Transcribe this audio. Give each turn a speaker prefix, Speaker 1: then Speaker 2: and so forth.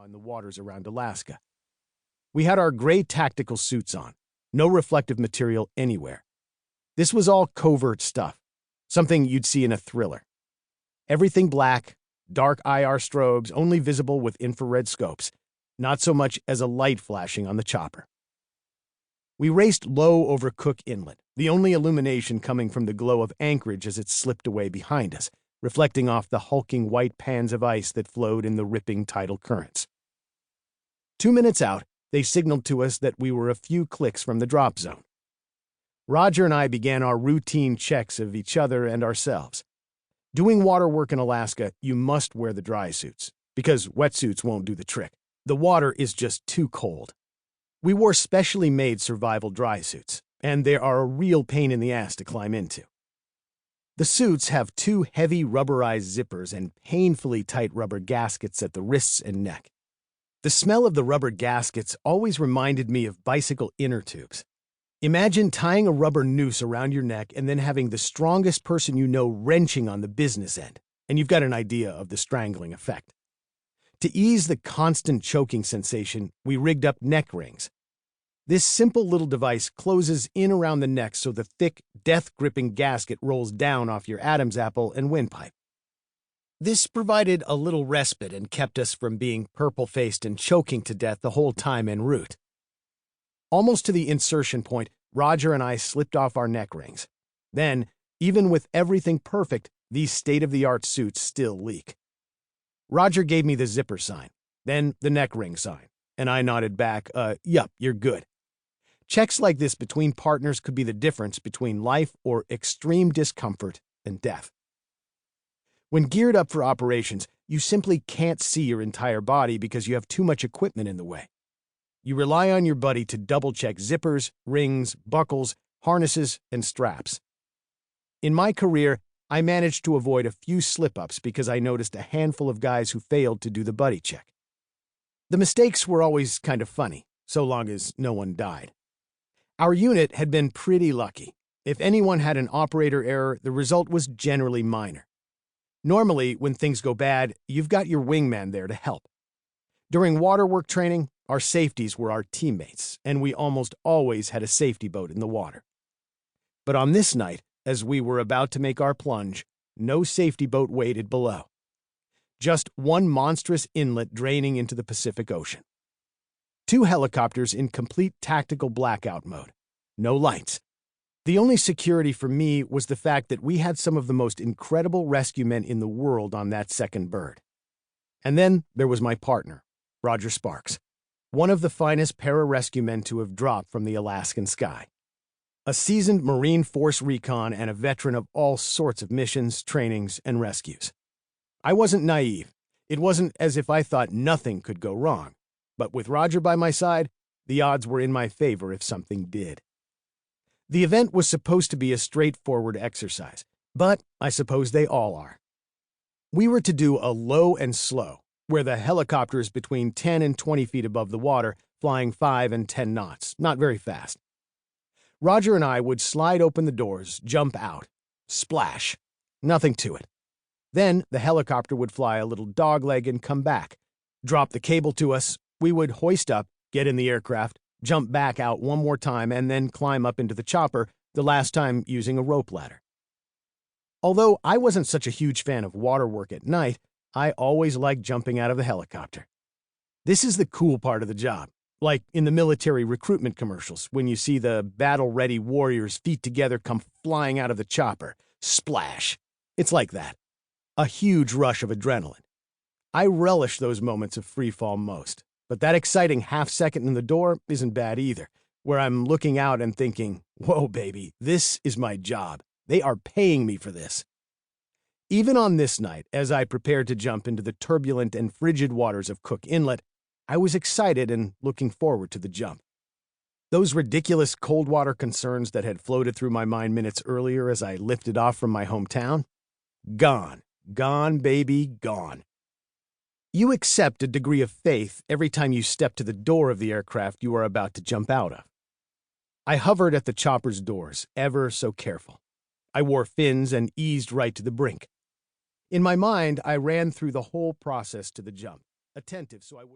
Speaker 1: in the waters around Alaska. We had our gray tactical suits on, no reflective material anywhere. This was all covert stuff, something you'd see in a thriller. Everything black, dark IR strobes only visible with infrared scopes, not so much as a light flashing on the chopper. We raced low over Cook Inlet, the only illumination coming from the glow of anchorage as it slipped away behind us, reflecting off the hulking white pans of ice that flowed in the ripping tidal currents. 2 minutes out, they signaled to us that we were a few clicks from the drop zone. Roger and I began our routine checks of each other and ourselves. Doing water work in Alaska, you must wear the dry suits, because wetsuits won't do the trick. The water is just too cold. We wore specially made survival dry suits, and they are a real pain in the ass to climb into. The suits have 2 heavy rubberized zippers and painfully tight rubber gaskets at the wrists and neck. The smell of the rubber gaskets always reminded me of bicycle inner tubes. Imagine tying a rubber noose around your neck and then having the strongest person you know wrenching on the business end, and you've got an idea of the strangling effect. To ease the constant choking sensation, we rigged up neck rings. This simple little device closes in around the neck so the thick, death-gripping gasket rolls down off your Adam's apple and windpipe. This provided a little respite and kept us from being purple-faced and choking to death the whole time en route. Almost to the insertion point, Roger and I slipped off our neck rings. Then, even with everything perfect, these state-of-the-art suits still leak. Roger gave me the zipper sign, then the neck ring sign, and I nodded back, yup, you're good. Checks like this between partners could be the difference between life or extreme discomfort and death. When geared up for operations, you simply can't see your entire body because you have too much equipment in the way. You rely on your buddy to double-check zippers, rings, buckles, harnesses, and straps. In my career, I managed to avoid a few slip-ups because I noticed a handful of guys who failed to do the buddy check. The mistakes were always kind of funny, so long as no one died. Our unit had been pretty lucky. If anyone had an operator error, the result was generally minor. Normally, when things go bad, you've got your wingman there to help. During waterwork training, our safeties were our teammates, and we almost always had a safety boat in the water. But on this night, as we were about to make our plunge, no safety boat waited below. Just one monstrous inlet draining into the Pacific Ocean. 2 helicopters in complete tactical blackout mode. No lights. The only security for me was the fact that we had some of the most incredible rescue men in the world on that second bird. And then there was my partner, Roger Sparks, one of the finest pararescue men to have dropped from the Alaskan sky. A seasoned Marine Force recon and a veteran of all sorts of missions, trainings, and rescues. I wasn't naive. It wasn't as if I thought nothing could go wrong. But with Roger by my side, the odds were in my favor if something did. The event was supposed to be a straightforward exercise, but I suppose they all are. We were to do a low and slow, where the helicopter is between 10 and 20 feet above the water, flying 5 and 10 knots, not very fast. Roger and I would slide open the doors, jump out. Splash. Nothing to it. Then the helicopter would fly a little dogleg and come back, drop the cable to us. We would hoist up, get in the aircraft, jump back out one more time, and then climb up into the chopper, the last time using a rope ladder. Although I wasn't such a huge fan of water work at night, I always liked jumping out of the helicopter. This is the cool part of the job, like in the military recruitment commercials when you see the battle-ready warriors feet together come flying out of the chopper. Splash! It's like that. A huge rush of adrenaline. I relish those moments of free fall most. But that exciting half-second in the door isn't bad either, where I'm looking out and thinking, whoa, baby, this is my job. They are paying me for this. Even on this night, as I prepared to jump into the turbulent and frigid waters of Cook Inlet, I was excited and looking forward to the jump. Those ridiculous cold water concerns that had floated through my mind minutes earlier as I lifted off from my hometown? Gone. Gone, baby, gone. You accept a degree of faith every time you step to the door of the aircraft you are about to jump out of. I hovered at the chopper's doors, ever so careful. I wore fins and eased right to the brink. In my mind, I ran through the whole process to the jump, attentive so I wouldn't